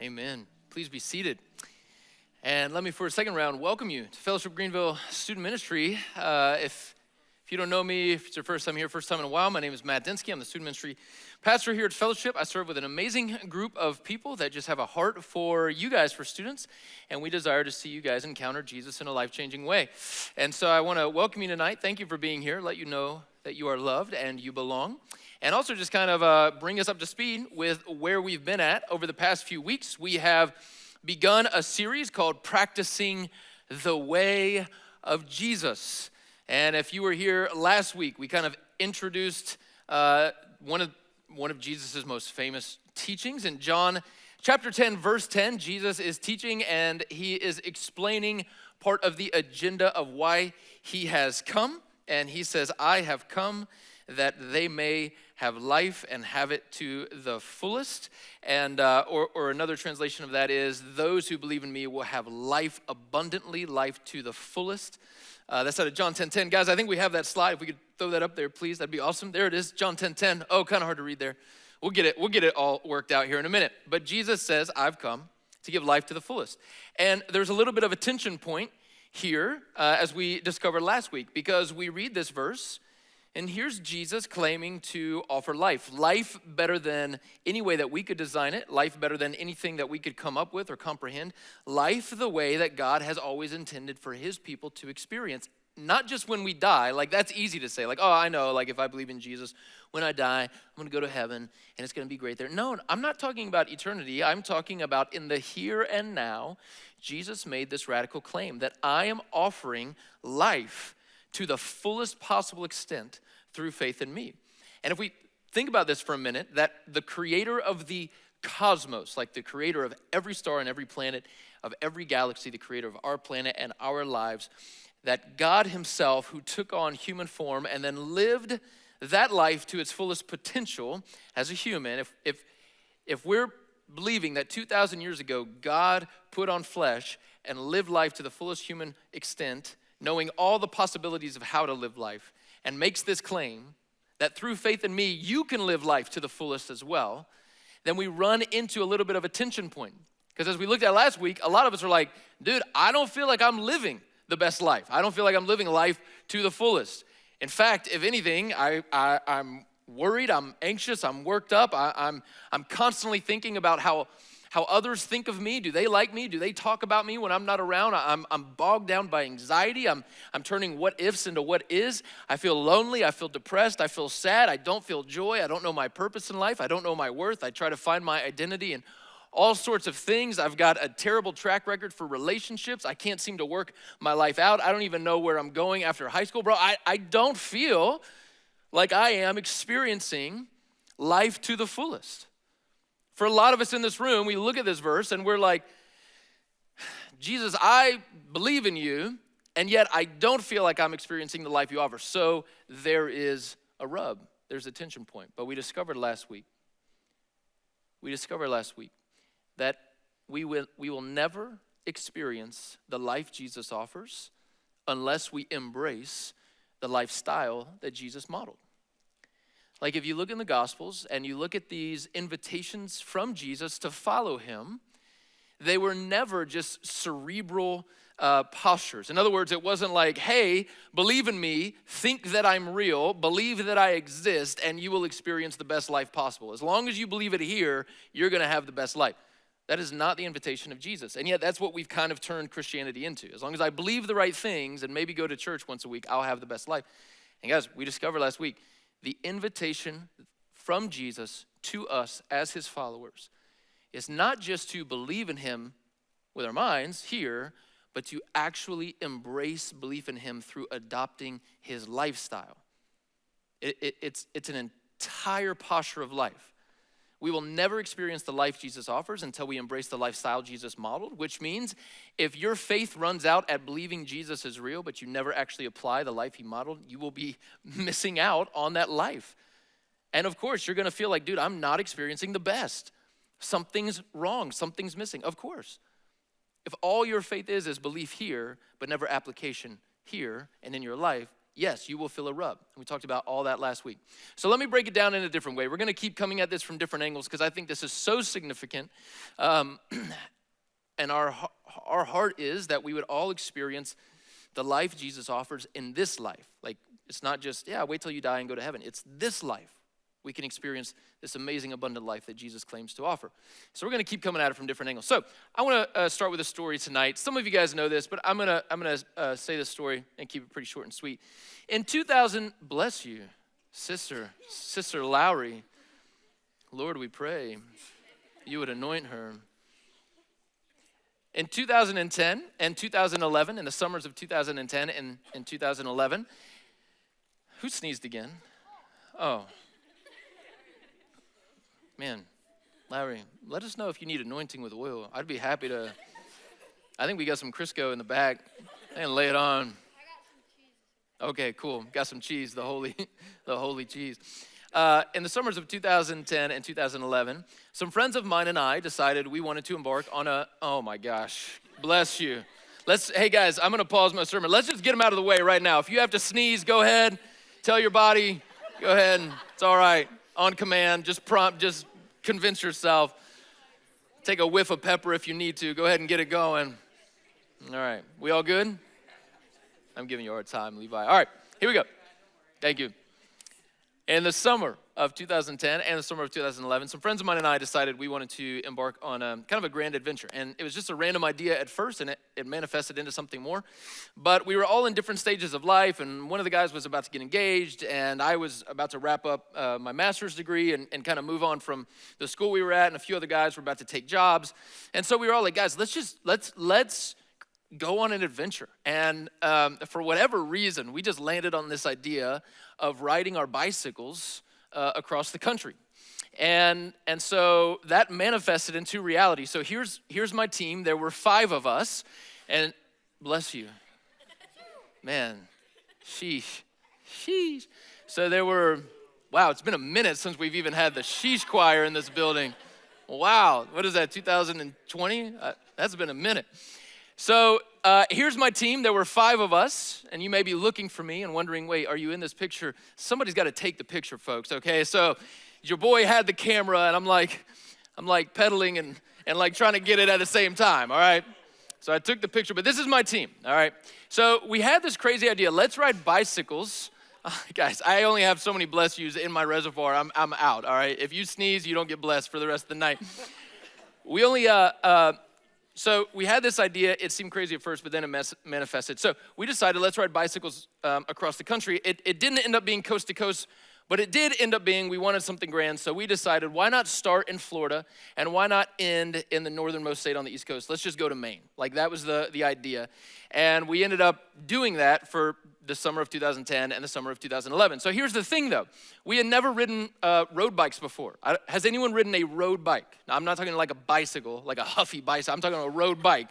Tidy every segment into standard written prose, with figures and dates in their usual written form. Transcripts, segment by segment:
Amen. Please be seated. And let me, for a second round, welcome you to Fellowship Greenville Student Ministry. If you don't know me, if it's your first time here, first time in a while, my name is Matt Dinsky. I'm the student ministry pastor here at Fellowship. I serve with an amazing group of people that just have a heart for you guys, for students, and we desire to see you guys encounter Jesus in a life-changing way. And so I want to welcome you tonight. Thank you for being here. Let you know that you are loved and you belong. And also just kind of bring us up to speed with where we've been at over the past few weeks. We have begun a series called Practicing the Way of Jesus. And if you were here last week, we kind of introduced one of Jesus' most famous teachings. In John chapter 10, verse 10, Jesus is teaching and he is explaining part of the agenda of why he has come. And he says, I have come that they may have life and have it to the fullest. And or another translation of that is, those who believe in me will have life abundantly, life to the fullest. That's out of John 10:10. Guys, I think we have that slide. If we could throw that up there, please, that'd be awesome. There it is, John 10:10. Oh, kind of hard to read there. We'll get it all worked out here in a minute. But Jesus says, I've come to give life to the fullest. And there's a little bit of a tension point here, as we discovered last week, because we read this verse, and here's Jesus claiming to offer life. Life better than any way that we could design it. Life better than anything that we could come up with or comprehend. Life the way that God has always intended for his people to experience. Not just when we die, like that's easy to say. Like, oh, I know, like if I believe in Jesus, when I die, I'm gonna go to heaven and it's gonna be great there. No, I'm not talking about eternity. I'm talking about in the here and now. Jesus made this radical claim that I am offering life to the fullest possible extent through faith in me. And if we think about this for a minute, that the creator of the cosmos, like the creator of every star and every planet, of every galaxy, the creator of our planet and our lives, that God himself, who took on human form and then lived that life to its fullest potential as a human, if we're believing that 2,000 years ago, God put on flesh and lived life to the fullest human extent, knowing all the possibilities of how to live life, and makes this claim that through faith in me, you can live life to the fullest as well, then we run into a little bit of a tension point. Because as we looked at last week, a lot of us are like, dude, I don't feel like I'm living the best life. I don't feel like I'm living life to the fullest. In fact, if anything, I'm worried, I'm anxious, I'm worked up. I'm constantly thinking about how others think of me. Do they like me? Do they talk about me when I'm not around? I'm bogged down by anxiety. I'm turning what ifs into what is. I feel lonely. I feel depressed. I feel sad. I don't feel joy. I don't know my purpose in life. I don't know my worth. I try to find my identity in all sorts of things. I've got a terrible track record for relationships. I can't seem to work my life out. I don't even know where I'm going after high school, bro. I don't feel like I am experiencing life to the fullest. For a lot of us in this room, we look at this verse and we're like, Jesus, I believe in you, and yet I don't feel like I'm experiencing the life you offer. So there is a rub. There's a tension point. But we discovered last week that we will never experience the life Jesus offers unless we embrace the lifestyle that Jesus modeled. Like if you look in the Gospels and you look at these invitations from Jesus to follow him, they were never just cerebral postures. In other words, it wasn't like, hey, believe in me, think that I'm real, believe that I exist, and you will experience the best life possible. As long as you believe it here, you're gonna have the best life. That is not the invitation of Jesus. And yet that's what we've kind of turned Christianity into. As long as I believe the right things and maybe go to church once a week, I'll have the best life. And guys, we discovered last week, the invitation from Jesus to us as his followers is not just to believe in him with our minds here, but to actually embrace belief in him through adopting his lifestyle. It's an entire posture of life. We will never experience the life Jesus offers until we embrace the lifestyle Jesus modeled, which means if your faith runs out at believing Jesus is real, but you never actually apply the life he modeled, you will be missing out on that life. And of course, you're gonna feel like, dude, I'm not experiencing the best. Something's wrong, something's missing, of course. If all your faith is belief here, but never application here and in your life, yes, you will feel a rub. We talked about all that last week. So let me break it down in a different way. We're going to keep coming at this from different angles because I think this is so significant. And our heart is that we would all experience the life Jesus offers in this life. Like, it's not just, wait till you die and go to heaven. It's this life. We can experience this amazing, abundant life that Jesus claims to offer. So we're going to keep coming at it from different angles. So I want to start with a story tonight. Some of you guys know this, but I'm gonna say this story and keep it pretty short and sweet. In 2000, bless you, Sister Lowry. Lord, we pray you would anoint her. In 2010 and 2011, in the summers of 2010 and 2011, who sneezed again? Oh. Man, Larry, let us know if you need anointing with oil. I'd be happy to. I think we got some Crisco in the back and lay it on. I got some cheese. Okay, cool. Got some cheese, the holy cheese. In the summers of 2010 and 2011, some friends of mine and I decided we wanted to embark on oh my gosh, bless you. Hey guys, I'm gonna pause my sermon. Let's just get them out of the way right now. If you have to sneeze, go ahead. Tell your body, go ahead. It's all right. On command, just convince yourself. Take a whiff of pepper if you need to. Go ahead and get it going. All right, we all good? I'm giving you a hard time, Levi. All right, here we go. Thank you. In the summer of 2010 and the summer of 2011, some friends of mine and I decided we wanted to embark on kind of a grand adventure. And it was just a random idea at first, and it manifested into something more. But we were all in different stages of life, and one of the guys was about to get engaged, and I was about to wrap up my master's degree and kind of move on from the school we were at, and a few other guys were about to take jobs. And so we were all like, guys, let's go on an adventure. And for whatever reason, we just landed on this idea of riding our bicycles across the country. And so that manifested into reality. So here's my team. There were 5 of us. And bless you. Man, sheesh. So wow, it's been a minute since we've even had the sheesh choir in this building. Wow, what is that, 2020? That's been a minute. So here's my team. There were 5 of us, and you may be looking for me and wondering, wait, are you in this picture? Somebody's got to take the picture, folks, okay? So your boy had the camera, and I'm like pedaling and like trying to get it at the same time, all right? So I took the picture, but this is my team, all right? So we had this crazy idea. Let's ride bicycles. Guys, I only have so many bless yous in my reservoir. I'm out, all right? If you sneeze, you don't get blessed for the rest of the night. We only... So we had this idea. It seemed crazy at first, but then it manifested. So we decided, let's ride bicycles across the country. It didn't end up being coast to coast, but it did end up being, we wanted something grand. So we decided, why not start in Florida, and why not end in the northernmost state on the East Coast? Let's just go to Maine. Like, that was the idea. And we ended up doing that for the summer of 2010 and the summer of 2011. So here's the thing, though. We had never ridden road bikes before. Has anyone ridden a road bike? Now, I'm not talking like a bicycle, like a huffy bicycle. I'm talking a road bike.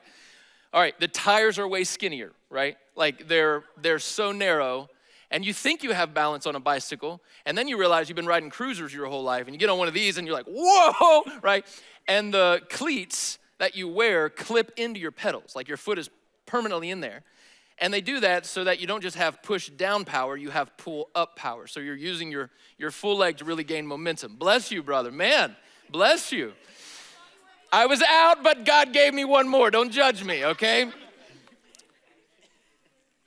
All right, the tires are way skinnier, right? Like, they're so narrow, and you think you have balance on a bicycle, and then you realize you've been riding cruisers your whole life, and you get on one of these, and you're like, whoa, right? And the cleats that you wear clip into your pedals, like your foot is permanently in there. And they do that so that you don't just have push down power, you have pull up power. So you're using your full leg to really gain momentum. Bless you, brother. Man, bless you. I was out, but God gave me one more. Don't judge me, okay?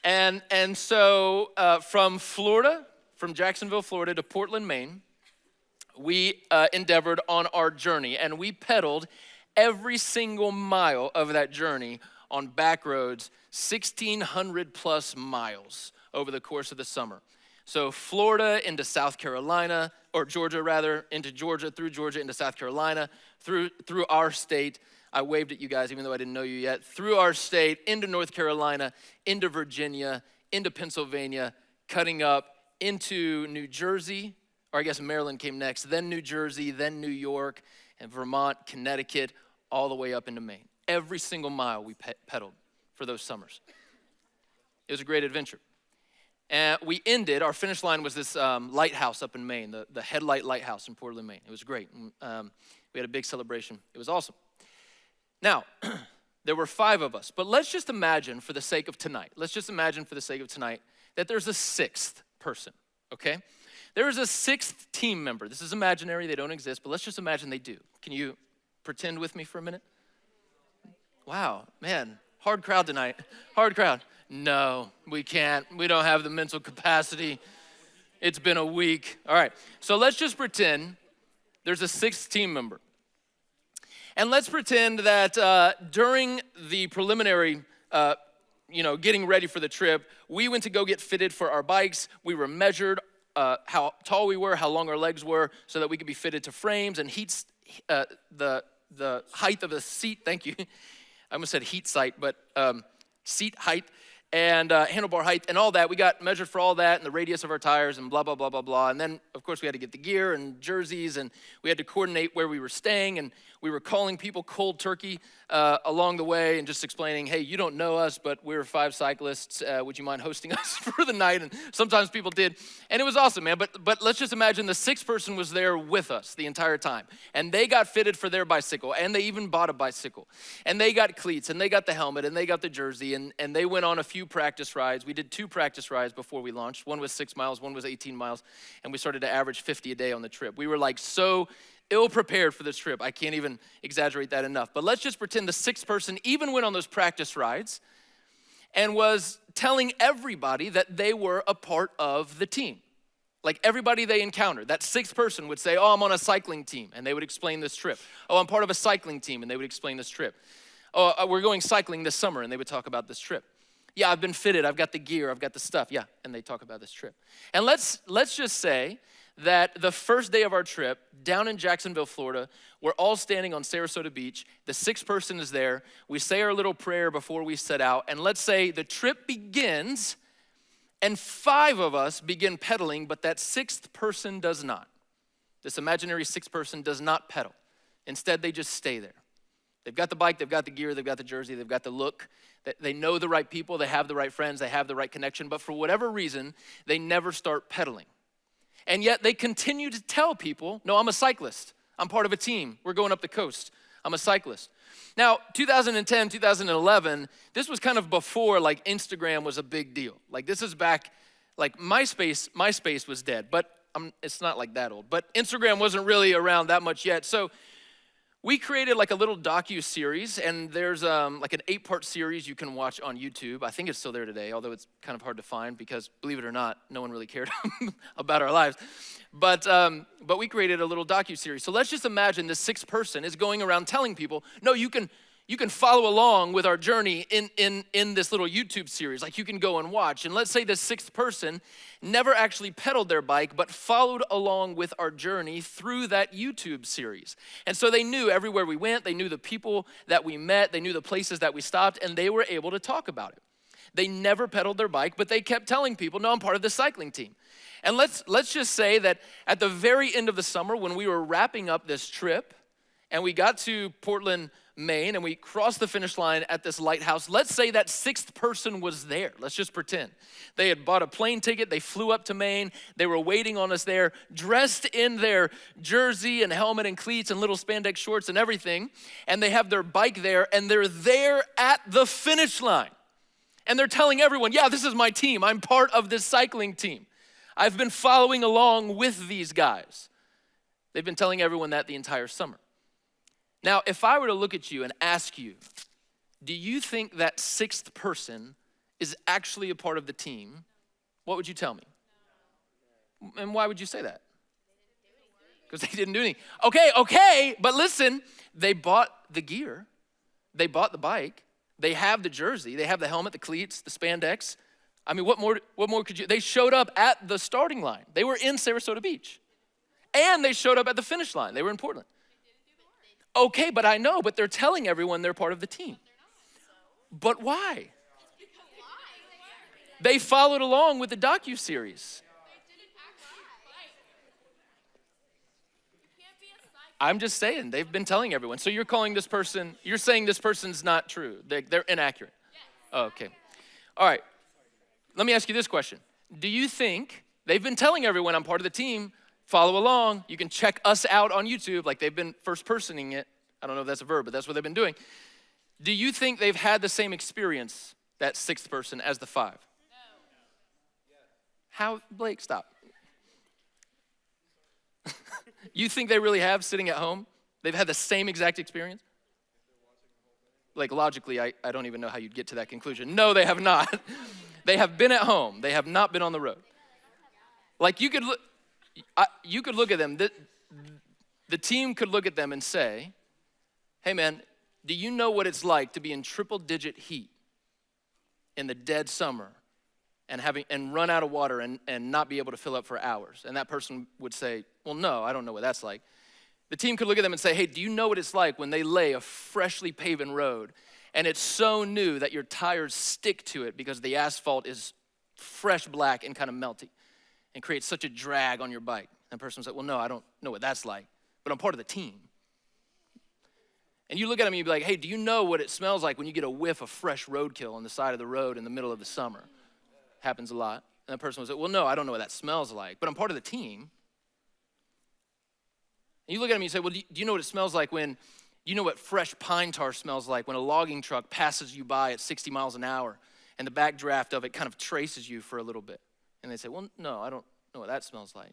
And so from Jacksonville, Florida to Portland, Maine, we endeavored on our journey. And we pedaled every single mile of that journey on back roads, 1,600 plus miles over the course of the summer. So Florida into South Carolina, or Georgia rather, into Georgia, through Georgia into South Carolina, through our state. I waved at you guys even though I didn't know you yet. Through our state, into North Carolina, into Virginia, into Pennsylvania, cutting up into New Jersey, or I guess Maryland came next, then New Jersey, then New York, and Vermont, Connecticut, all the way up into Maine. Every single mile we pedaled for those summers. It was a great adventure. And we ended, our finish line was this lighthouse up in Maine, the Headlight Lighthouse in Portland, Maine. It was great. We had a big celebration. It was awesome. Now, there were 5 of us, but let's just imagine for the sake of tonight, that there's a sixth person, okay? There is a sixth team member. This is imaginary, they don't exist, but let's just imagine they do. Can you pretend with me for a minute? Wow, man, hard crowd tonight, hard crowd. No, we can't, we don't have the mental capacity. It's been a week. All right, so let's just pretend there's a sixth team member. And let's pretend that during the preliminary getting ready for the trip, we went to go get fitted for our bikes. We were measured how tall we were, how long our legs were, so that we could be fitted to frames and the height of the seat. Thank you. I almost said heat sight, but seat height and handlebar height and all that. We got measured for all that and the radius of our tires and blah, blah, blah, blah, blah. And then, of course, we had to get the gear and jerseys, and we had to coordinate where we were staying, and we were calling people cold turkey along the way and just explaining, hey, you don't know us, but we're 5 cyclists. Would you mind hosting us for the night? And sometimes people did. And it was awesome, man. But let's just imagine the sixth person was there with us the entire time. And they got fitted for their bicycle, and they even bought a bicycle. And they got cleats, and they got the helmet, and they got the jersey, and they went on a few practice rides. We did 2 practice rides before we launched. One was 6 miles, one was 18 miles, and we started to average 50 a day on the trip. We were like so ill-prepared for this trip. I can't even exaggerate that enough. But let's just pretend the sixth person even went on those practice rides and was telling everybody that they were a part of the team. Like everybody they encountered, that sixth person would say, oh, I'm on a cycling team, and they would explain this trip. Oh, I'm part of a cycling team, and they would explain this trip. Oh, we're going cycling this summer, and they would talk about this trip. Yeah, I've been fitted, I've got the gear, I've got the stuff, yeah, and they talk about this trip. And let's just say that the first day of our trip, down in Jacksonville, Florida, we're all standing on Sarasota Beach. The sixth person is there. We say our little prayer before we set out. And let's say the trip begins and 5 of us begin pedaling, but that sixth person does not. This imaginary sixth person does not pedal. Instead, they just stay there. They've got the bike, they've got the gear, they've got the jersey, they've got the look. They know the right people, they have the right friends, they have the right connection. But for whatever reason, they never start pedaling. And yet they continue to tell people, no, I'm a cyclist. I'm part of a team. We're going up the coast. I'm a cyclist. Now, 2010, 2011, this was kind of before like Instagram was a big deal. Like this is back, like MySpace was dead, but it's not like that old. But Instagram wasn't really around that much yet. So we created like a little docu-series, and there's like an 8-part series you can watch on YouTube. I think it's still there today, although it's kind of hard to find because, believe it or not, no one really cared about our lives. But we created a little docu-series. So let's just imagine this sixth person is going around telling people, no, you can follow along with our journey in this little YouTube series. Like you can go and watch. And let's say this sixth person never actually pedaled their bike, but followed along with our journey through that YouTube series. And so they knew everywhere we went, they knew the people that we met, they knew the places that we stopped, and they were able to talk about it. They never pedaled their bike, but they kept telling people, no, I'm part of the cycling team. And let's just say that at the very end of the summer, when we were wrapping up this trip, and we got to Portland, Maine, and we crossed the finish line at this lighthouse. Let's say that sixth person was there. Let's just pretend. They had bought a plane ticket. They flew up to Maine. They were waiting on us there, dressed in their jersey and helmet and cleats and little spandex shorts and everything. And they have their bike there, and they're there at the finish line. And they're telling everyone, yeah, this is my team. I'm part of this cycling team. I've been following along with these guys. They've been telling everyone that the entire summer. Now, if I were to look at you and ask you, do you think that sixth person is actually a part of the team? What would you tell me? And why would you say that? Because they didn't do anything. Okay, but listen, they bought the gear. They bought the bike. They have the jersey. They have the helmet, the cleats, the spandex. I mean, what more could you? They showed up at the starting line. They were in Sarasota Beach. And they showed up at the finish line. They were in Portland. Okay, but I know, but they're telling everyone they're part of the team. But why? They followed along with the docu-series. I'm just saying, they've been telling everyone. So you're saying this person's not true. They're inaccurate. Oh, okay. All right. Let me ask you this question. Do you think they've been telling everyone I'm part of the team? Follow along. You can check us out on YouTube, like they've been first-personing it. I don't know if that's a verb, but that's what they've been doing. Do you think they've had the same experience, that sixth person, as the 5? No. How, Blake, stop. You think they really have sitting at home? They've had the same exact experience? Like logically, I don't even know how you'd get to that conclusion. No, they have not. They have been at home. They have not been on the road. Like you could look at them. The team could look at them and say, hey man, do you know what it's like to be in triple digit heat in the dead summer and run out of water and not be able to fill up for hours? And that person would say, well, no, I don't know what that's like. The team could look at them and say, hey, do you know what it's like when they lay a freshly paven road and it's so new that your tires stick to it because the asphalt is fresh black and kind of melty and creates such a drag on your bike? And the person would say, well, no, I don't know what that's like, but I'm part of the team. And you look at them and you'd be like, hey, do you know what it smells like when you get a whiff of fresh roadkill on the side of the road in the middle of the summer? Happens a lot. And the person would say, well, no, I don't know what that smells like, but I'm part of the team. And you look at them and you say, well, do you know what it smells like when, you know what fresh pine tar smells like when a logging truck passes you by at 60 miles an hour and the backdraft of it kind of traces you for a little bit? And they say, well, no, I don't know what that smells like.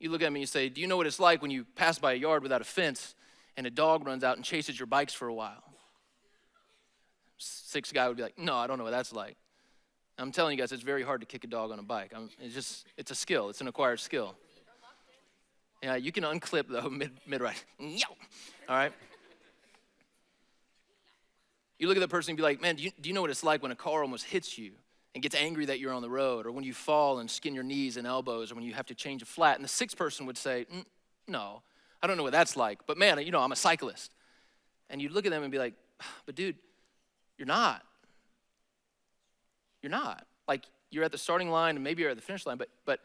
You look at them and you say, do you know what it's like when you pass by a yard without a fence and a dog runs out and chases your bikes for a while? Sixth guy would be like, no, I don't know what that's like. I'm telling you guys, it's very hard to kick a dog on a bike. It's a skill. It's an acquired skill. Yeah, you can unclip though mid-ride. All right? You look at the person and be like, man, do you know what it's like when a car almost hits you and gets angry that you're on the road, or when you fall and skin your knees and elbows, or when you have to change a flat? And the sixth person would say, no, I don't know what that's like, but man, I'm a cyclist. And you look at them and be like, but dude, you're not. You're not. Like, you're at the starting line and maybe you're at the finish line, but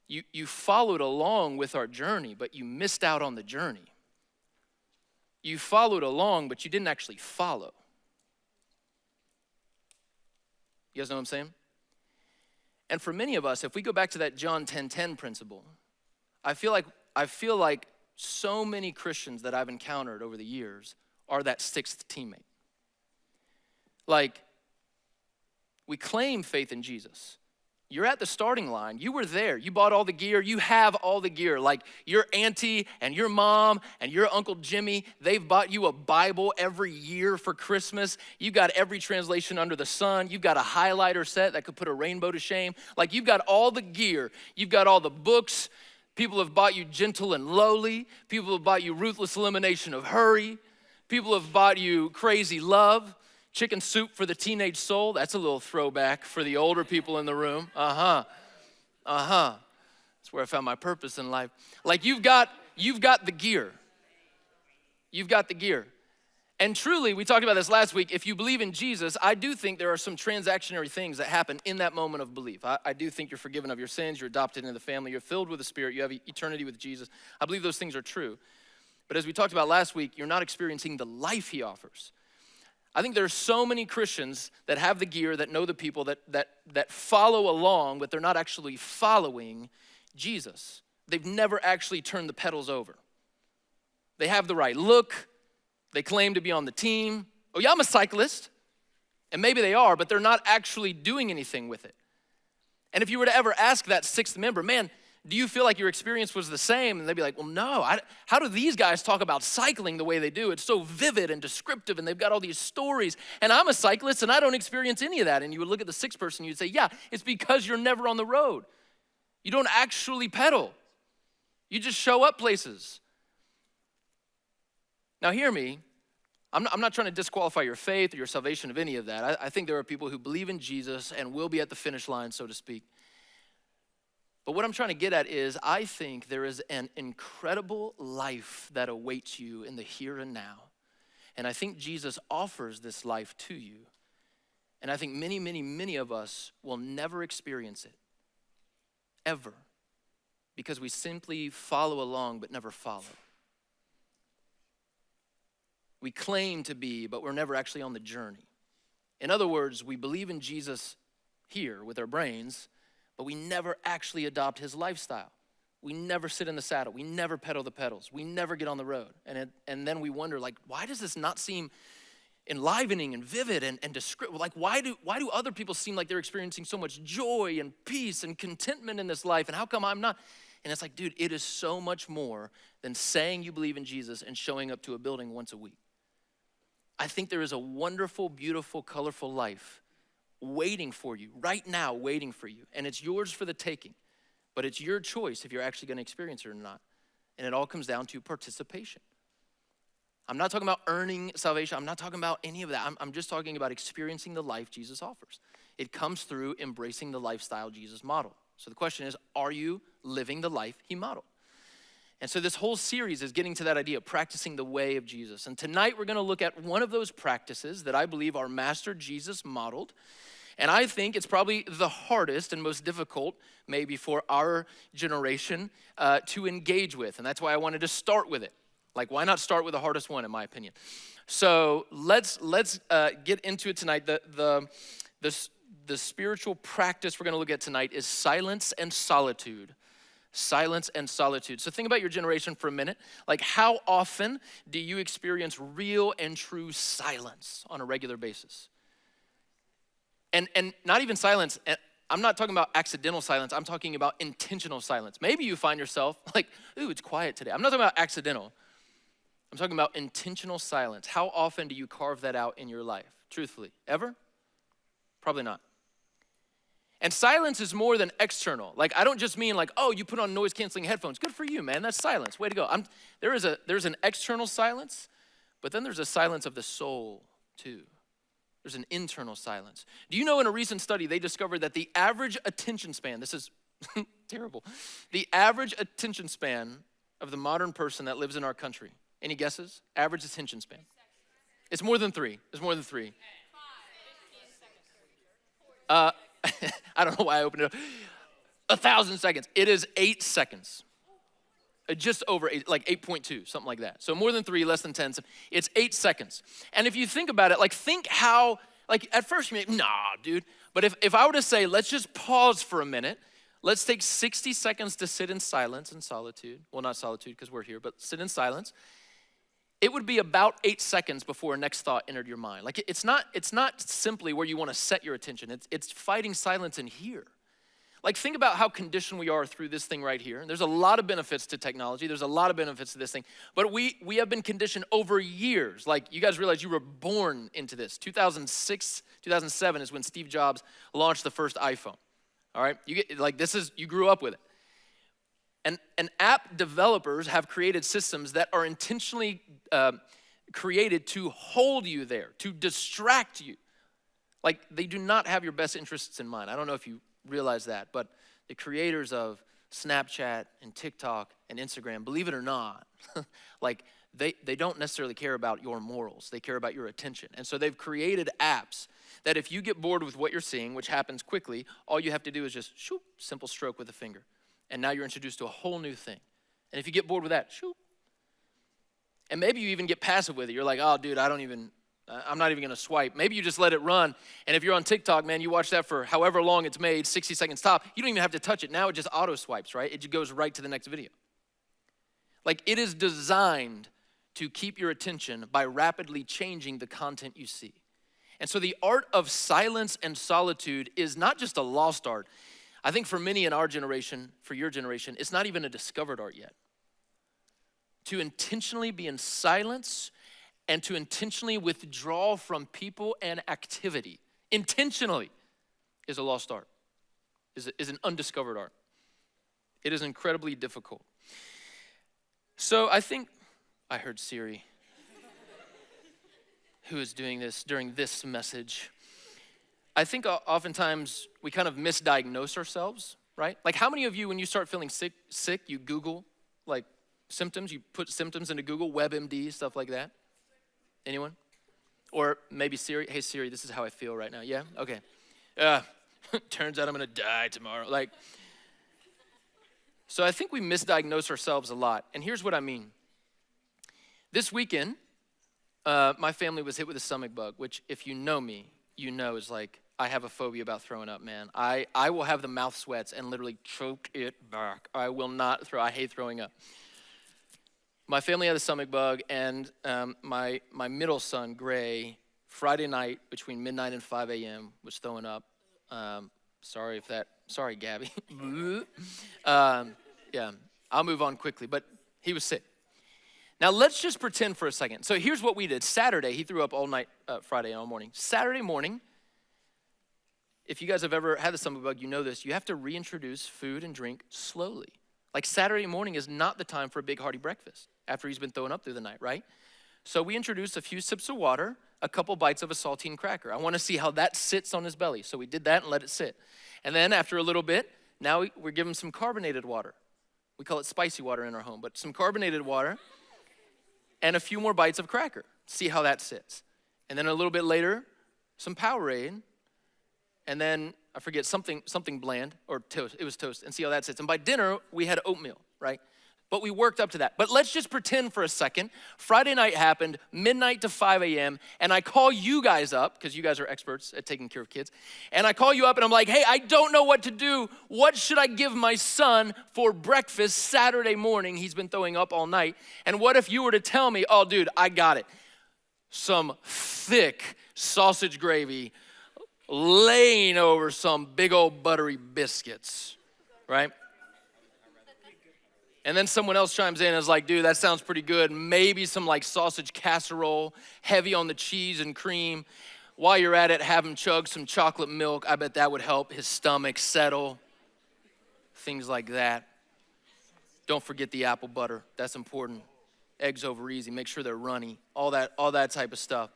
you followed along with our journey, but you missed out on the journey. You followed along, but you didn't actually follow. You guys know what I'm saying? And for many of us, if we go back to that John 10:10 principle, I feel like so many Christians that I've encountered over the years are that sixth teammate. Like, we claim faith in Jesus. You're at the starting line. You were there. You bought all the gear. You have all the gear. Like your auntie and your mom and your Uncle Jimmy, they've bought you a Bible every year for Christmas. You got every translation under the sun. You've got a highlighter set that could put a rainbow to shame. Like, you've got all the gear. You've got all the books. People have bought you Gentle and Lowly. People have bought you Ruthless Elimination of Hurry. People have bought you Crazy Love. Chicken Soup for the Teenage Soul. That's a little throwback for the older people in the room. That's where I found my purpose in life. Like, you've got the gear. You've got the gear. And truly, we talked about this last week, if you believe in Jesus, I do think there are some transactionary things that happen in that moment of belief. I do think you're forgiven of your sins, you're adopted into the family, you're filled with the Spirit, you have eternity with Jesus. I believe those things are true. But as we talked about last week, you're not experiencing the life he offers. I think there are so many Christians that have the gear, that know the people, that follow along, but they're not actually following Jesus. They've never actually turned the pedals over. They have the right look. They claim to be on the team. Oh yeah, I'm a cyclist. And maybe they are, but they're not actually doing anything with it. And if you were to ever ask that sixth member, man, do you feel like your experience was the same? And they'd be like, well, no. How do these guys talk about cycling the way they do? It's so vivid and descriptive, and they've got all these stories. And I'm a cyclist, and I don't experience any of that. And you would look at the sixth person, and you'd say, yeah, it's because you're never on the road. You don't actually pedal. You just show up places. Now, hear me. I'm not trying to disqualify your faith or your salvation of any of that. I think there are people who believe in Jesus and will be at the finish line, so to speak. But what I'm trying to get at is, I think there is an incredible life that awaits you in the here and now. And I think Jesus offers this life to you. And I think many, many, many of us will never experience it, ever, because we simply follow along but never follow. We claim to be, but we're never actually on the journey. In other words, we believe in Jesus here with our brains, but we never actually adopt his lifestyle. We never sit in the saddle. We never pedal the pedals. We never get on the road. And then we wonder, like, why does this not seem enlivening and vivid and descriptive. Like, why do other people seem like they're experiencing so much joy and peace and contentment in this life, and how come I'm not? And it's like, dude, it is so much more than saying you believe in Jesus and showing up to a building once a week. I think there is a wonderful, beautiful, colorful life waiting for you, right now waiting for you. And it's yours for the taking. But it's your choice if you're actually going to experience it or not. And it all comes down to participation. I'm not talking about earning salvation. I'm not talking about any of that. I'm just talking about experiencing the life Jesus offers. It comes through embracing the lifestyle Jesus modeled. So the question is, are you living the life he modeled? And so this whole series is getting to that idea of practicing the way of Jesus. And tonight we're going to look at one of those practices that I believe our master Jesus modeled. And I think it's probably the hardest and most difficult maybe for our generation to engage with. And that's why I wanted to start with it. Like, why not start with the hardest one, in my opinion? So let's get into it tonight. The spiritual practice we're going to look at tonight is silence and solitude. Silence and solitude. So think about your generation for a minute. Like, how often do you experience real and true silence on a regular basis? And not even silence. I'm not talking about accidental silence. I'm talking about intentional silence. Maybe you find yourself like, ooh, it's quiet today. I'm not talking about accidental. I'm talking about intentional silence. How often do you carve that out in your life? Truthfully, ever? Probably not. And silence is more than external. Like, I don't just mean like, oh, you put on noise canceling headphones. Good for you, man. That's silence. Way to go. There's an external silence, but then there's a silence of the soul too. There's an internal silence. Do you know in a recent study, they discovered that the average attention span, this is terrible, the average attention span of the modern person that lives in our country, any guesses? Average attention span. It's more than 3. It's more than 3. I don't know why I opened it up. 1,000 seconds. It is 8 seconds. Just over 8, like 8.2, something like that. So more than 3, less than 10. So it's 8 seconds. And if you think about it, like think how, like at first you may, nah, dude. But if I were to say, let's just pause for a minute. Let's take 60 seconds to sit in silence and solitude. Well, not solitude because we're here, but sit in silence. It would be about 8 seconds before a next thought entered your mind. Like it's not simply where you want to set your attention. It's fighting silence in here. Like think about how conditioned we are through this thing right here. And there's a lot of benefits to technology. There's a lot of benefits to this thing. But we have been conditioned over years. Like you guys realize you were born into this. 2006, 2007 is when Steve Jobs launched the first iPhone. All right? You grew up with it. And app developers have created systems that are intentionally created to hold you there, to distract you. Like they do not have your best interests in mind. I don't know if you realize that, but the creators of Snapchat and TikTok and Instagram, believe it or not, like they don't necessarily care about your morals. They care about your attention. And so they've created apps that if you get bored with what you're seeing, which happens quickly, all you have to do is just shoop, simple stroke with a finger. And now you're introduced to a whole new thing. And if you get bored with that, shoop. And maybe you even get passive with it. You're like, oh, dude, I'm not even gonna swipe. Maybe you just let it run. And if you're on TikTok, man, you watch that for however long it's made, 60 seconds top, you don't even have to touch it. Now it just auto swipes, right? It just goes right to the next video. Like it is designed to keep your attention by rapidly changing the content you see. And so the art of silence and solitude is not just a lost art. I think for many in our generation, for your generation, it's not even a discovered art yet. To intentionally be in silence and to intentionally withdraw from people and activity, intentionally, is a lost art, is an undiscovered art. It is incredibly difficult. So I think, I heard Siri, who is doing this during this message. I think oftentimes we kind of misdiagnose ourselves, right? Like how many of you, when you start feeling sick, you Google like symptoms, you put symptoms into Google, WebMD, stuff like that? Anyone? Or maybe Siri, hey Siri, this is how I feel right now. Yeah, okay. Turns out I'm gonna die tomorrow. So I think we misdiagnose ourselves a lot. And here's what I mean. This weekend, my family was hit with a stomach bug, which if you know me, you know is like, I have a phobia about throwing up, man. I will have the mouth sweats and literally choke it back. I will not throw, I hate throwing up. My family had a stomach bug, and my middle son, Gray, Friday night between midnight and 5 a.m. was throwing up. Sorry, Gabby. Yeah, I'll move on quickly, but he was sick. Now let's just pretend for a second. So here's what we did. Saturday, he threw up all night, Friday and all morning. Saturday morning, if you guys have ever had the stomach bug, you know this, you have to reintroduce food and drink slowly. Like Saturday morning is not the time for a big hearty breakfast after he's been throwing up through the night, right? So we introduced a few sips of water, a couple bites of a saltine cracker. I want to see how that sits on his belly. So we did that and let it sit. And then after a little bit, now we're giving him some carbonated water. We call it spicy water in our home, but some carbonated water and a few more bites of cracker. See how that sits. And then a little bit later, some Powerade, and then I forget something bland or toast. It was toast, and see how that sits. And by dinner, we had oatmeal, right? But we worked up to that. But let's just pretend for a second. Friday night happened, midnight to 5 a.m., and I call you guys up, because you guys are experts at taking care of kids, and I call you up and I'm like, hey, I don't know what to do. What should I give my son for breakfast Saturday morning? He's been throwing up all night. And what if you were to tell me, oh, dude, I got it. Some thick sausage gravy laying over some big old buttery biscuits, right? And then someone else chimes in and is like, dude, that sounds pretty good. Maybe some like sausage casserole, heavy on the cheese and cream. While you're at it, have him chug some chocolate milk. I bet that would help his stomach settle. Things like that. Don't forget the apple butter. That's important. Eggs over easy. Make sure they're runny. All that type of stuff.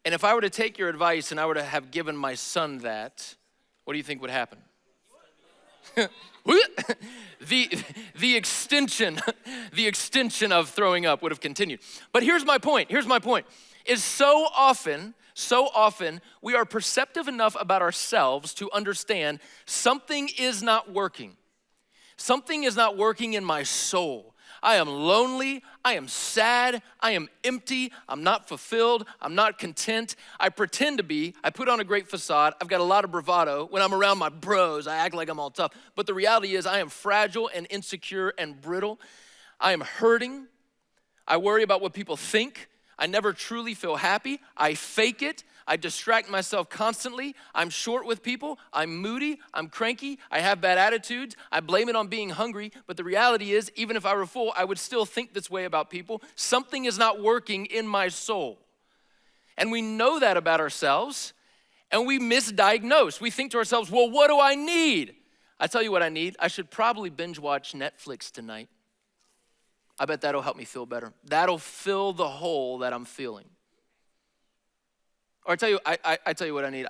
And if I were to take your advice and I were to have given my son that, what do you think would happen? the extension of throwing up would have continued. But here's my point, is so often we are perceptive enough about ourselves to understand something is not working. Something is not working in my soul. I am lonely, I am sad, I am empty, I'm not fulfilled, I'm not content. I pretend to be, I put on a great facade, I've got a lot of bravado. When I'm around my bros, I act like I'm all tough. But the reality is I am fragile and insecure and brittle. I am hurting. I worry about what people think. I never truly feel happy. I fake it. I distract myself constantly. I'm short with people. I'm moody. I'm cranky. I have bad attitudes. I blame it on being hungry. But the reality is, even if I were full, I would still think this way about people. Something is not working in my soul. And we know that about ourselves, and we misdiagnose. We think to ourselves, well, what do I need? I tell you what I need. I should probably binge watch Netflix tonight. I bet that'll help me feel better. That'll fill the hole that I'm feeling. Or I tell you what I need.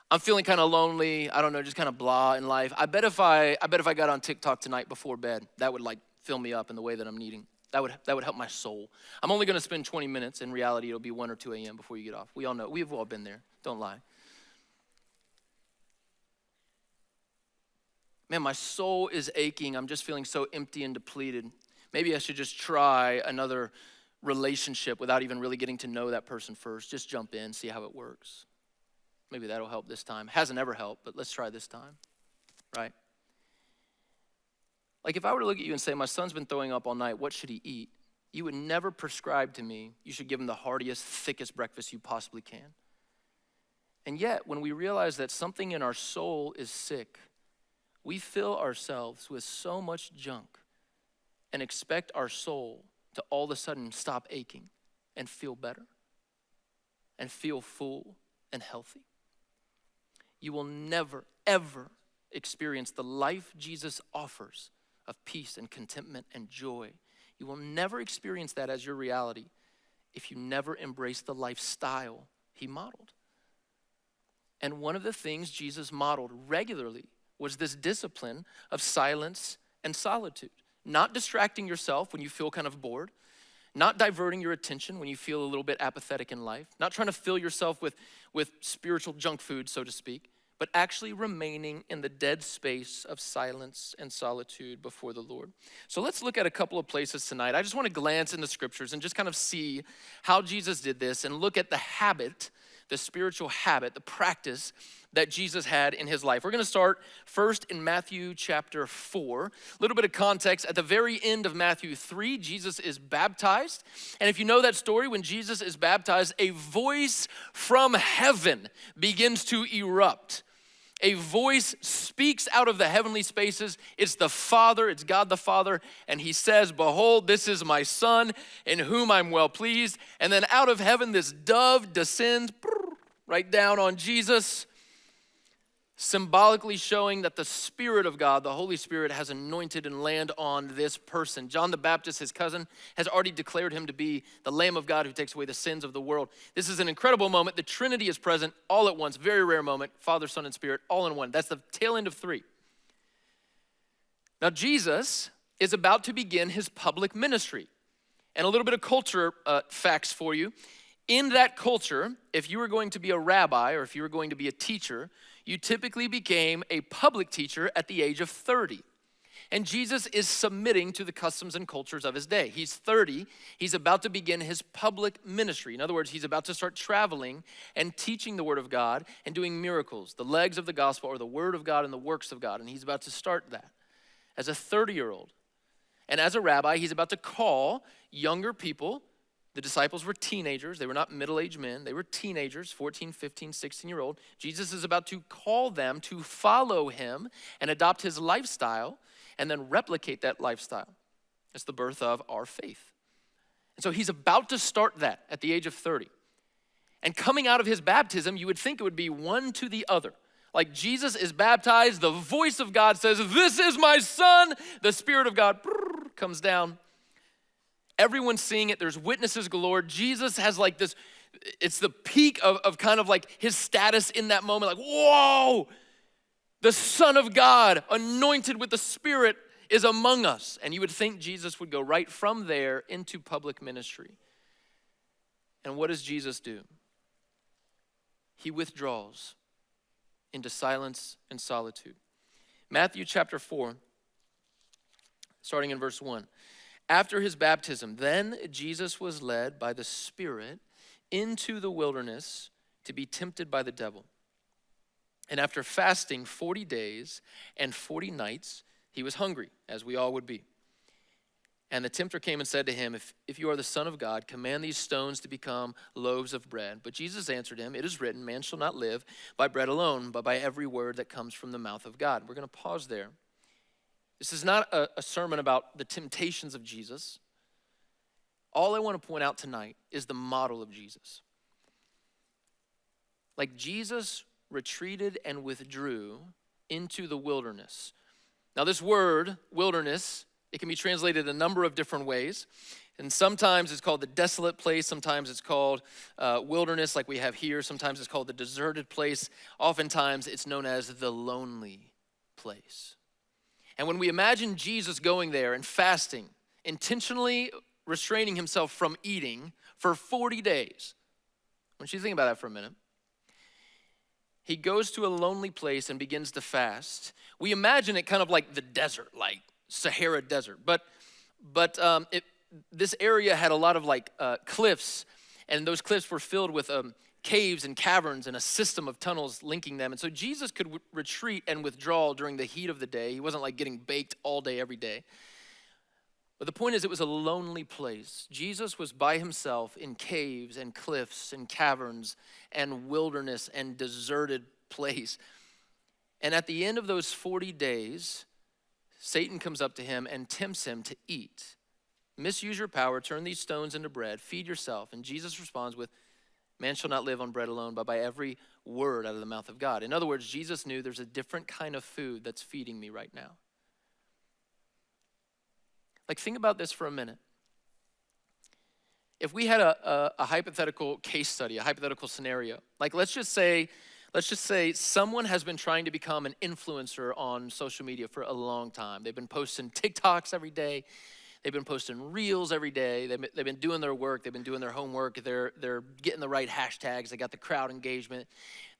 I'm feeling kind of lonely. I don't know, just kind of blah in life. I bet if I got on TikTok tonight before bed, that would like fill me up in the way that I'm needing. That would help my soul. I'm only going to spend 20 minutes. In reality, it'll be 1 or 2 a.m. before you get off. We all know. We've all been there. Don't lie. Man, my soul is aching. I'm just feeling so empty and depleted. Maybe I should just try another relationship without even really getting to know that person first. Just jump in, see how it works. Maybe that'll help this time. Hasn't ever helped, but let's try this time, right? Like if I were to look at you and say, my son's been throwing up all night, what should he eat? You would never prescribe to me, you should give him the heartiest, thickest breakfast you possibly can. And yet, when we realize that something in our soul is sick, we fill ourselves with so much junk and expect our soul to all of a sudden stop aching and feel better and feel full and healthy. You will never, ever experience the life Jesus offers of peace and contentment and joy. You will never experience that as your reality if you never embrace the lifestyle he modeled. And one of the things Jesus modeled regularly was this discipline of silence and solitude. Not distracting yourself when you feel kind of bored, not diverting your attention when you feel a little bit apathetic in life, not trying to fill yourself with spiritual junk food, so to speak, but actually remaining in the dead space of silence and solitude before the Lord. So let's look at a couple of places tonight. I just want to glance in the scriptures and just kind of see how Jesus did this and look at the habit the spiritual habit, the practice that Jesus had in his life. We're going to start first in Matthew chapter 4. A little bit of context. At the very end of Matthew 3, Jesus is baptized. And if you know that story, when Jesus is baptized, a voice from heaven begins to erupt. A voice speaks out of the heavenly spaces. It's the Father, it's God the Father, and he says, "Behold, this is my Son, in whom I'm well pleased." And then out of heaven, this dove descends right down on Jesus, symbolically showing that the Spirit of God, the Holy Spirit, has anointed and landed on this person. John the Baptist, his cousin, has already declared him to be the Lamb of God who takes away the sins of the world. This is an incredible moment. The Trinity is present all at once. Very rare moment. Father, Son, and Spirit all in one. That's the tail end of 3. Now, Jesus is about to begin his public ministry. And a little bit of culture facts for you. In that culture, if you were going to be a rabbi or if you were going to be a teacher, you typically became a public teacher at the age of 30. And Jesus is submitting to the customs and cultures of his day. He's 30. He's about to begin his public ministry. In other words, he's about to start traveling and teaching the word of God and doing miracles, the legs of the gospel, or the word of God and the works of God. And he's about to start that as a 30-year-old. And as a rabbi, he's about to call younger people. The disciples were teenagers. They were not middle-aged men. They were teenagers, 14, 15, 16-year-old. Jesus is about to call them to follow him and adopt his lifestyle and then replicate that lifestyle. It's the birth of our faith. And so he's about to start that at the age of 30. And coming out of his baptism, you would think it would be one to the other. Like Jesus is baptized, the voice of God says, "This is my Son." The Spirit of God comes down. Everyone's seeing it. There's witnesses galore. Jesus has like this, it's the peak of kind of like his status in that moment. Like, whoa, the Son of God, anointed with the Spirit, is among us. And you would think Jesus would go right from there into public ministry. And what does Jesus do? He withdraws into silence and solitude. Matthew chapter 4, starting in verse 1. After his baptism, then Jesus was led by the Spirit into the wilderness to be tempted by the devil. And after fasting 40 days and 40 nights, he was hungry, as we all would be. And the tempter came and said to him, if you are the Son of God, command these stones to become loaves of bread. But Jesus answered him, "It is written, man shall not live by bread alone, but by every word that comes from the mouth of God." We're going to pause there. This is not a sermon about the temptations of Jesus. All I want to point out tonight is the model of Jesus. Like Jesus retreated and withdrew into the wilderness. Now this word, wilderness, it can be translated a number of different ways. And sometimes it's called the desolate place. Sometimes it's called wilderness like we have here. Sometimes it's called the deserted place. Oftentimes it's known as the lonely place. And when we imagine Jesus going there and fasting, intentionally restraining himself from eating for 40 days, I want you to think about that for a minute. He goes to a lonely place and begins to fast. We imagine it kind of like the desert, like Sahara Desert. But this area had a lot of like cliffs, and those cliffs were filled with caves and caverns and a system of tunnels linking them. And so Jesus could retreat and withdraw during the heat of the day. He wasn't like getting baked all day, every day. But the point is, it was a lonely place. Jesus was by himself in caves and cliffs and caverns and wilderness and deserted place. And at the end of those 40 days, Satan comes up to him and tempts him to eat. Misuse your power, turn these stones into bread, feed yourself. And Jesus responds with, "Man shall not live on bread alone, but by every word out of the mouth of God." In other words, Jesus knew there's a different kind of food that's feeding me right now. Like, think about this for a minute. If we had a hypothetical case study, a hypothetical scenario, like let's just say someone has been trying to become an influencer on social media for a long time. They've been posting TikToks every day. They've been posting reels every day. They've been doing their work. They've been doing their homework. They're getting the right hashtags. They got the crowd engagement.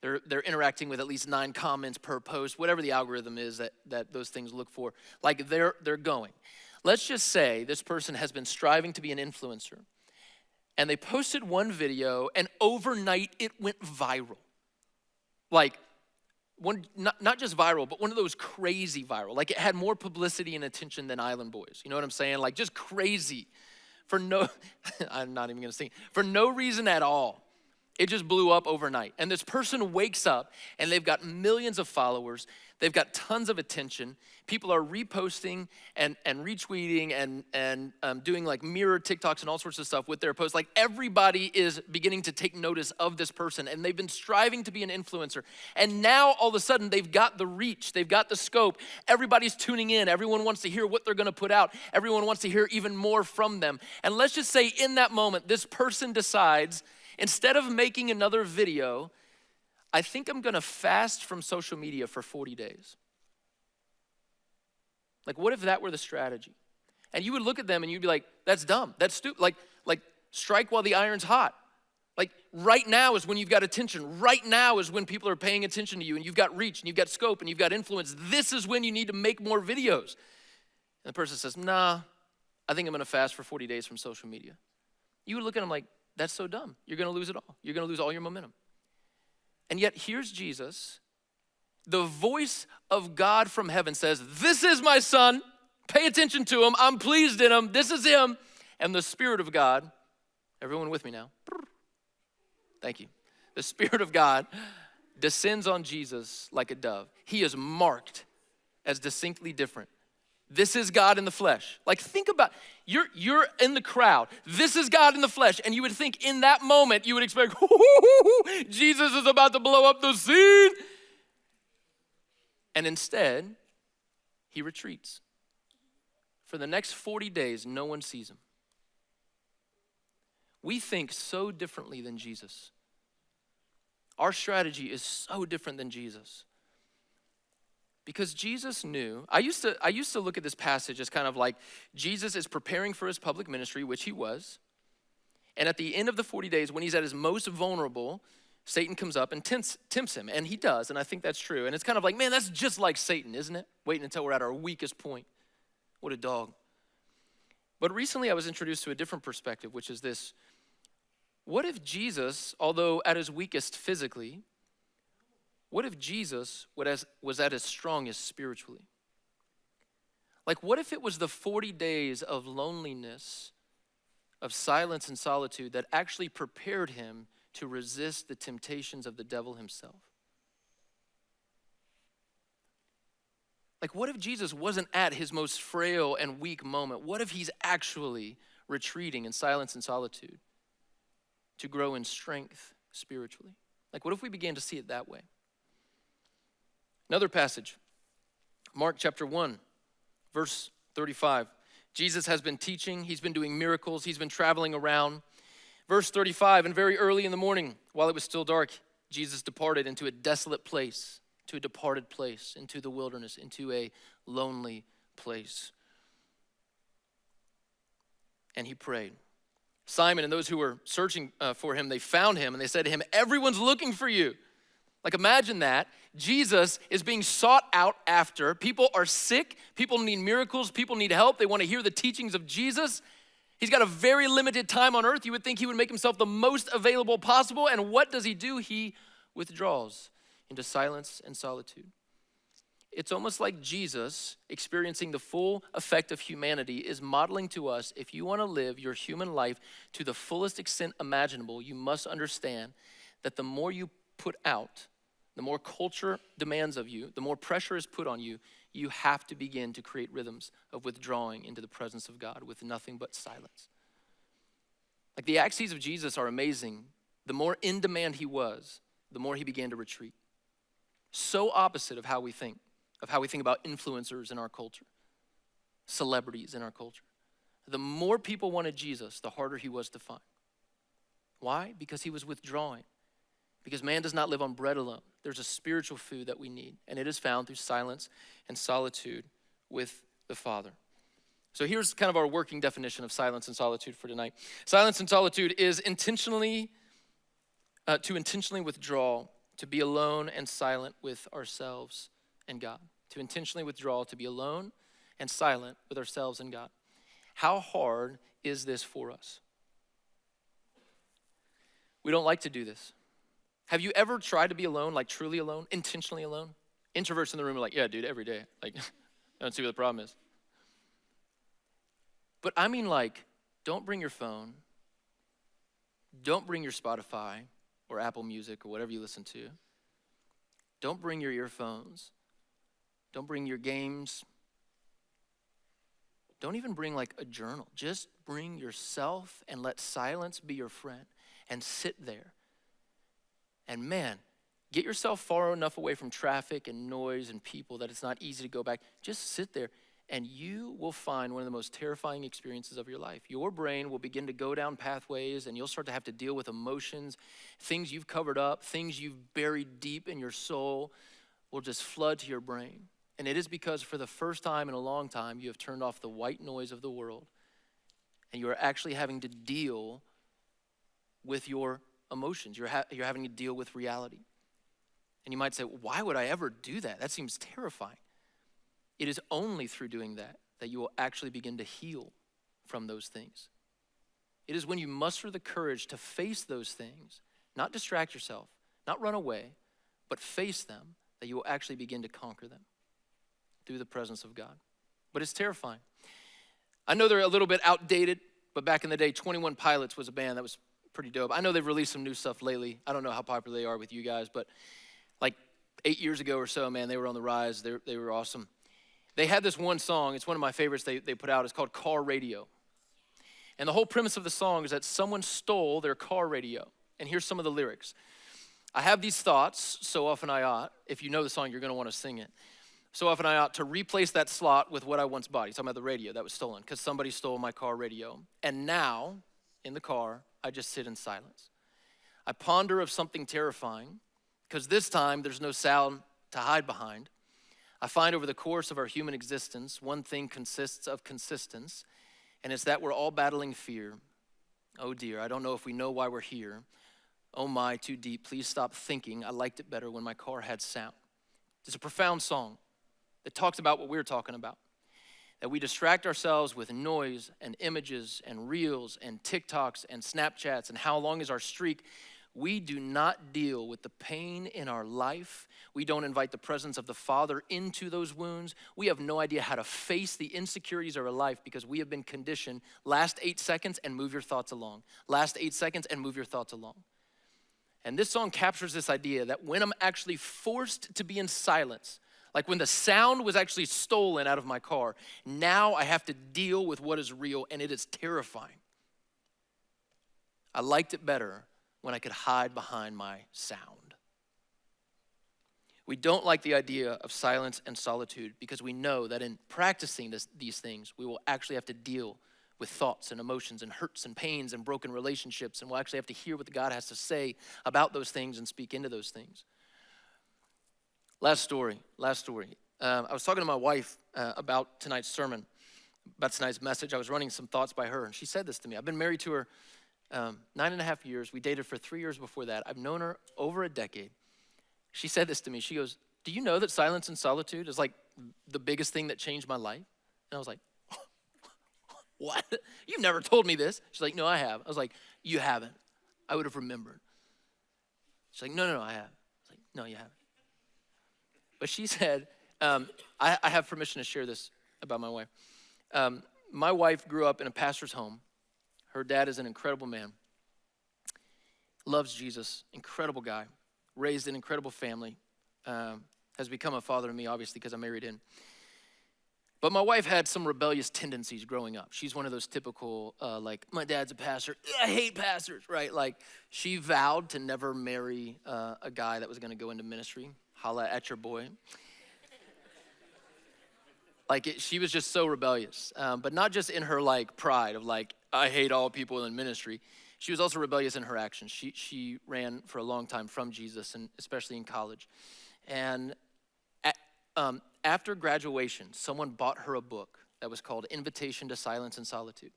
They're interacting with at least 9 comments per post, whatever the algorithm is that those things look for. Like they're going. Let's just say this person has been striving to be an influencer. and they posted one video, and overnight it went viral. Like, not just viral, but one of those crazy viral. Like, it had more publicity and attention than Island Boys. You know what I'm saying? Like, just crazy. I'm not even gonna sing. For no reason at all. It just blew up overnight. And this person wakes up and they've got millions of followers. They've got tons of attention. People are reposting and retweeting and doing like mirror TikToks and all sorts of stuff with their posts. Like, everybody is beginning to take notice of this person, and they've been striving to be an influencer. And now all of a sudden they've got the reach, they've got the scope. Everybody's tuning in. Everyone wants to hear what they're gonna put out. Everyone wants to hear even more from them. And let's just say in that moment, this person decides, instead of making another video, I think I'm gonna fast from social media for 40 days. Like, what if that were the strategy? And you would look at them and you'd be like, that's dumb, that's stupid. Like strike while the iron's hot. Like, right now is when you've got attention. Right now is when people are paying attention to you, and you've got reach and you've got scope and you've got influence. This is when you need to make more videos. And the person says, nah, I think I'm gonna fast for 40 days from social media. You would look at them like, that's so dumb. You're gonna lose it all. You're gonna lose all your momentum. And yet here's Jesus. The voice of God from heaven says, this is my son. Pay attention to him. I'm pleased in him. This is him. And the Spirit of God, everyone with me now? Thank you. The Spirit of God descends on Jesus like a dove. He is marked as distinctly different. This is God in the flesh. Like, think about, you're in the crowd. This is God in the flesh. And you would think in that moment, you would expect, Jesus is about to blow up the scene. And instead, he retreats. For the next 40 days, no one sees him. We think so differently than Jesus. Our strategy is so different than Jesus. Because Jesus knew, I used to look at this passage as kind of like Jesus is preparing for his public ministry, which he was. And at the end of the 40 days, when he's at his most vulnerable, Satan comes up and tempts him, and he does, and I think that's true. And it's kind of like, man, that's just like Satan, isn't it? Waiting until we're at our weakest point. What a dog. But recently I was introduced to a different perspective, which is this. What if Jesus, although at his weakest physically, what if Jesus was at his strongest spiritually? Like, what if it was the 40 days of loneliness, of silence and solitude that actually prepared him to resist the temptations of the devil himself? Like, what if Jesus wasn't at his most frail and weak moment? What if he's actually retreating in silence and solitude to grow in strength spiritually? Like, what if we began to see it that way? Another passage, Mark chapter 1, verse 35. Jesus has been teaching, he's been doing miracles, he's been traveling around. Verse 35, and very early in the morning, while it was still dark, Jesus departed into a desolate place, to a departed place, into the wilderness, into a lonely place. And he prayed. Simon and those who were searching for him, they found him and they said to him, everyone's looking for you. Like, imagine that. Jesus is being sought out after. People are sick. People need miracles. People need help. They want to hear the teachings of Jesus. He's got a very limited time on earth. You would think he would make himself the most available possible. And what does he do? He withdraws into silence and solitude. It's almost like Jesus, experiencing the full effect of humanity, is modeling to us, if you want to live your human life to the fullest extent imaginable, you must understand that the more you put out, the more culture demands of you, the more pressure is put on you, you have to begin to create rhythms of withdrawing into the presence of God with nothing but silence. Like, the axes of Jesus are amazing. The more in demand he was, the more he began to retreat. So opposite of how we think about influencers in our culture, celebrities in our culture. The more people wanted Jesus, the harder he was to find. Why? Because he was withdrawing. Because man does not live on bread alone. There's a spiritual food that we need, and it is found through silence and solitude with the Father. So here's kind of our working definition of silence and solitude for tonight. Silence and solitude is to intentionally withdraw, to be alone and silent with ourselves and God. To intentionally withdraw, to be alone and silent with ourselves and God. How hard is this for us? We don't like to do this. Have you ever tried to be alone, like truly alone, intentionally alone? Introverts in the room are like, yeah, dude, every day. Like, I don't see what the problem is. But I mean, like, don't bring your phone. Don't bring your Spotify or Apple Music or whatever you listen to. Don't bring your earphones. Don't bring your games. Don't even bring like a journal. Just bring yourself and let silence be your friend and sit there. And man, get yourself far enough away from traffic and noise and people that it's not easy to go back. Just sit there and you will find one of the most terrifying experiences of your life. Your brain will begin to go down pathways and you'll start to have to deal with emotions, things you've covered up, things you've buried deep in your soul will just flood to your brain. And it is because for the first time in a long time, you have turned off the white noise of the world and you are actually having to deal with your emotions. You're having to deal with reality. And you might say, why would I ever do that? That seems terrifying. It is only through doing that you will actually begin to heal from those things. It is when you muster the courage to face those things, not distract yourself, not run away, but face them, that you will actually begin to conquer them through the presence of God. But it's terrifying. I know they're a little bit outdated, but back in the day, 21 Pilots was a band that was pretty dope. I know they've released some new stuff lately. I don't know how popular they are with you guys, but like 8 years ago or so, man, they were on the rise. They were awesome. They had this one song. It's one of my favorites they put out. It's called Car Radio. And the whole premise of the song is that someone stole their car radio. And here's some of the lyrics. I have these thoughts, so often I ought. If you know the song, you're going to want to sing it. So often I ought to replace that slot with what I once bought. He's talking about the radio that was stolen because somebody stole my car radio. And now, in the car, I just sit in silence. I ponder of something terrifying because this time there's no sound to hide behind. I find over the course of our human existence, one thing consists of consistence, and it's that we're all battling fear. Oh dear, I don't know if we know why we're here. Oh my, too deep, please stop thinking. I liked it better when my car had sound. It's a profound song that talks about what we're talking about. That we distract ourselves with noise and images and reels and TikToks and Snapchats and how long is our streak. We do not deal with the pain in our life. We don't invite the presence of the Father into those wounds. We have no idea how to face the insecurities of our life because we have been conditioned, last 8 seconds and move your thoughts along. Last 8 seconds and move your thoughts along. And this song captures this idea that when I'm actually forced to be in silence, like when the sound was actually stolen out of my car, now I have to deal with what is real, and it is terrifying. I liked it better when I could hide behind my sound. We don't like the idea of silence and solitude because we know that in practicing these things, we will actually have to deal with thoughts and emotions and hurts and pains and broken relationships, and we'll actually have to hear what God has to say about those things and speak into those things. Last story. I was talking to my wife about tonight's sermon, about tonight's message. I was running some thoughts by her, and she said this to me. I've been married to her 9.5 years. We dated for 3 years before that. I've known her over a decade. She said this to me. She goes, do you know that silence and solitude is like the biggest thing that changed my life? And I was like, what? You've never told me this. She's like, no, I have. I was like, you haven't. I would have remembered. She's like, no, I have. I was like, no, you haven't. But she said, I have permission to share this about my wife. My wife grew up in a pastor's home. Her dad is an incredible man, loves Jesus, incredible guy, raised an incredible family, has become a father to me, obviously, because I married in. But my wife had some rebellious tendencies growing up. She's one of those typical, like, my dad's a pastor. I hate pastors, right? Like, she vowed to never marry a guy that was going to go into ministry. Holla at your boy. She was just so rebellious, but not just in her like pride of like, I hate all people in ministry. She was also rebellious in her actions. She ran for a long time from Jesus, and especially in college. And after graduation, someone bought her a book that was called Invitation to Silence and Solitude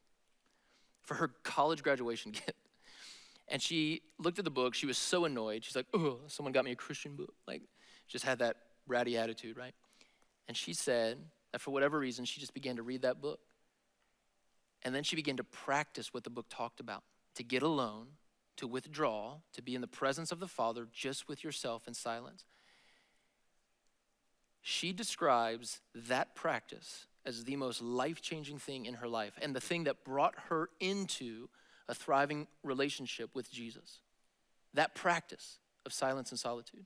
for her college graduation gift. And she looked at the book. She was so annoyed. She's like, oh, someone got me a Christian book. Like, just had that bratty attitude, right? And she said that for whatever reason, she just began to read that book. And then she began to practice what the book talked about, to get alone to withdraw, to be in the presence of the Father just with yourself in silence. She describes that practice as the most life-changing thing in her life and the thing that brought her into a thriving relationship with Jesus. That practice of silence and solitude.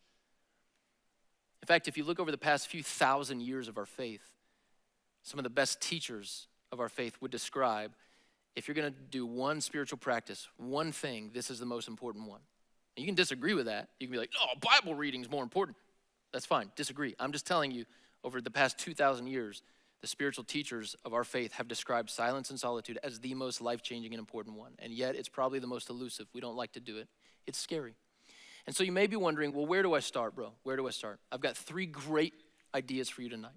In fact, if you look over the past few thousand years of our faith, some of the best teachers of our faith would describe, if you're gonna do one spiritual practice, one thing, this is the most important one. And you can disagree with that. You can be like, oh, Bible reading is more important. That's fine, disagree. I'm just telling you, over the past 2,000 years, the spiritual teachers of our faith have described silence and solitude as the most life-changing and important one. And yet, it's probably the most elusive. We don't like to do it. It's scary. And so you may be wondering, well, where do I start, bro? Where do I start? I've got 3 great ideas for you tonight.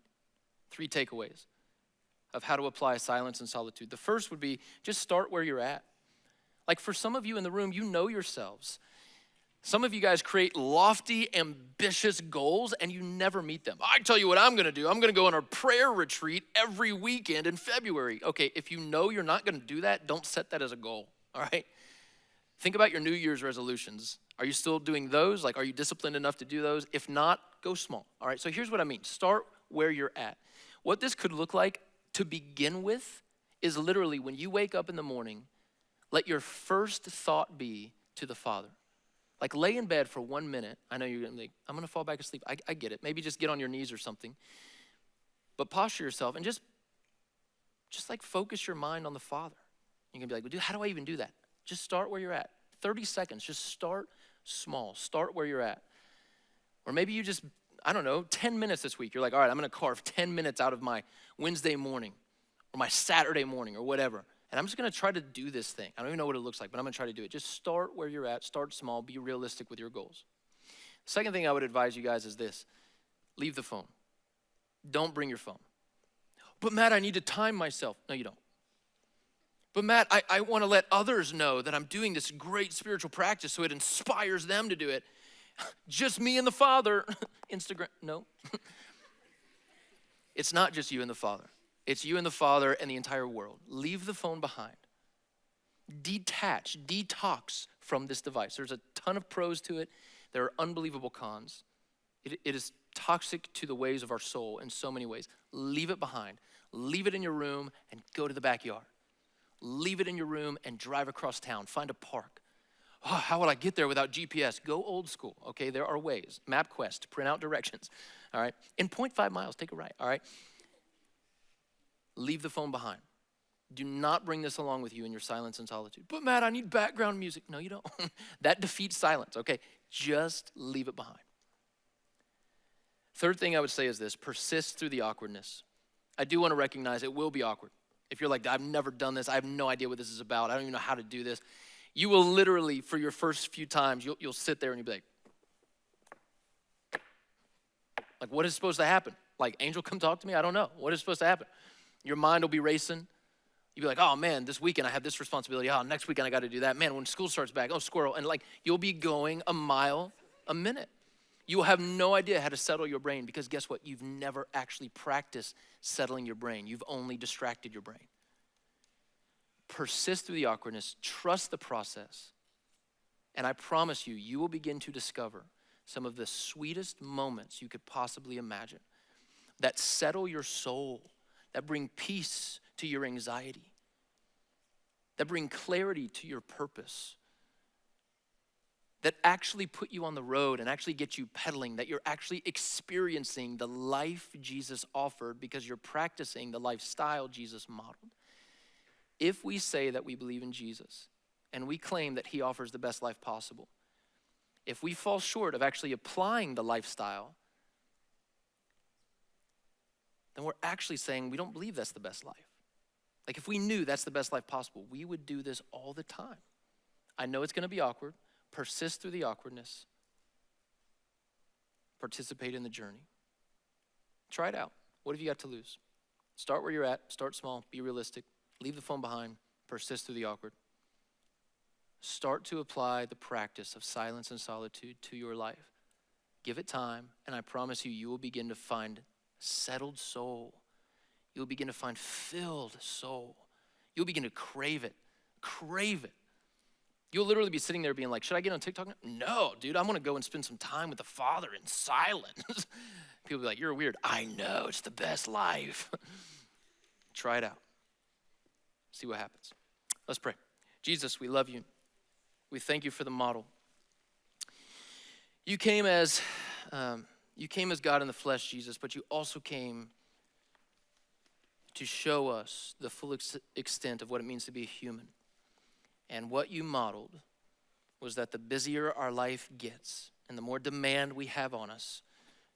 3 takeaways of how to apply silence and solitude. The first would be just start where you're at. Like for some of you in the room, you know yourselves. Some of you guys create lofty, ambitious goals and you never meet them. I tell you what I'm gonna do. I'm gonna go on a prayer retreat every weekend in February. Okay, if you know you're not gonna do that, don't set that as a goal, all right? Think about your New Year's resolutions. Are you still doing those? Like, are you disciplined enough to do those? If not, go small, all right? So here's what I mean. Start where you're at. What this could look like to begin with is literally when you wake up in the morning, let your first thought be to the Father. Like lay in bed for 1 minute. I know you're like, I'm gonna fall back asleep. I get it. Maybe just get on your knees or something. But posture yourself and just like focus your mind on the Father. You're gonna be like, well, dude, how do I even do that? Just start where you're at. 30 seconds, just start small. Start where you're at. Or maybe you just, I don't know, 10 minutes this week. You're like, all right, I'm gonna carve 10 minutes out of my Wednesday morning or my Saturday morning or whatever. And I'm just gonna try to do this thing. I don't even know what it looks like, but I'm gonna try to do it. Just start where you're at, start small, be realistic with your goals. Second thing I would advise you guys is this: leave the phone. Don't bring your phone. But Matt, I need to time myself. No, you don't. But Matt, I wanna let others know that I'm doing this great spiritual practice so it inspires them to do it. Just me and the Father. Instagram, no. It's not just you and the Father. It's you and the Father and the entire world. Leave the phone behind. Detach, detox from this device. There's a ton of pros to it. There are unbelievable cons. It is toxic to the ways of our soul in so many ways. Leave it behind. Leave it in your room and go to the backyard. Leave it in your room and drive across town. Find a park. Oh, how would I get there without GPS? Go old school, okay? There are ways. MapQuest, print out directions, all right? In 0.5 miles, take a right, all right? Leave the phone behind. Do not bring this along with you in your silence and solitude. But Matt, I need background music. No, you don't. That defeats silence, okay? Just leave it behind. Third thing I would say is this: persist through the awkwardness. I do want to recognize it will be awkward. If you're like, I've never done this, I have no idea what this is about, I don't even know how to do this, you will literally, for your first few times, you'll sit there and you'll be like, what is supposed to happen? Like, Angel, come talk to me? I don't know. What is supposed to happen? Your mind will be racing. You'll be like, oh man, this weekend I have this responsibility. Oh, next weekend I got to do that. Man, when school starts back, oh, squirrel. And like, you'll be going a mile a minute. You will have no idea how to settle your brain because guess what? You've never actually practiced settling your brain. You've only distracted your brain. Persist through the awkwardness. Trust the process. And I promise you, you will begin to discover some of the sweetest moments you could possibly imagine that settle your soul, that bring peace to your anxiety, that bring clarity to your purpose, that actually put you on the road and actually get you pedaling, that you're actually experiencing the life Jesus offered because you're practicing the lifestyle Jesus modeled. If we say that we believe in Jesus and we claim that he offers the best life possible, if we fall short of actually applying the lifestyle, then we're actually saying we don't believe that's the best life. Like if we knew that's the best life possible, we would do this all the time. I know it's gonna be awkward. Persist through the awkwardness. Participate in the journey. Try it out. What have you got to lose? Start where you're at, start small, be realistic, leave the phone behind, persist through the awkward. Start to apply the practice of silence and solitude to your life. Give it time, and I promise you, you will begin to find settled soul. You'll begin to find filled soul. You'll begin to crave it. Crave it. You'll literally be sitting there being like, should I get on TikTok now? No, dude, I'm gonna go and spend some time with the Father in silence. People be like, you're weird. I know, it's the best life. Try it out. See what happens. Let's pray. Jesus, we love you. We thank you for the model. You came as God in the flesh, Jesus, but you also came to show us the full extent of what it means to be a human. And what you modeled was that the busier our life gets and the more demand we have on us,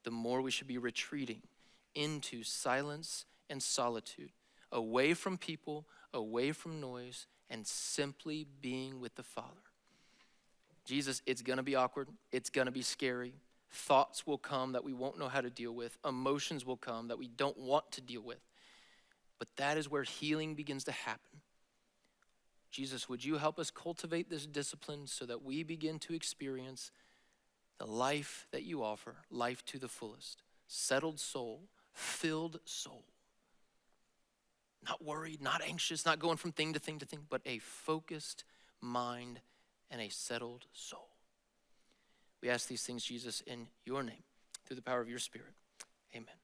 the more we should be retreating into silence and solitude, away from people, away from noise, and simply being with the Father. Jesus, it's gonna be awkward. It's gonna be scary. Thoughts will come that we won't know how to deal with. Emotions will come that we don't want to deal with. But that is where healing begins to happen. Jesus, would you help us cultivate this discipline so that we begin to experience the life that you offer, life to the fullest, settled soul, filled soul. Not worried, not anxious, not going from thing to thing to thing, but a focused mind and a settled soul. We ask these things, Jesus, in your name, through the power of your Spirit. Amen.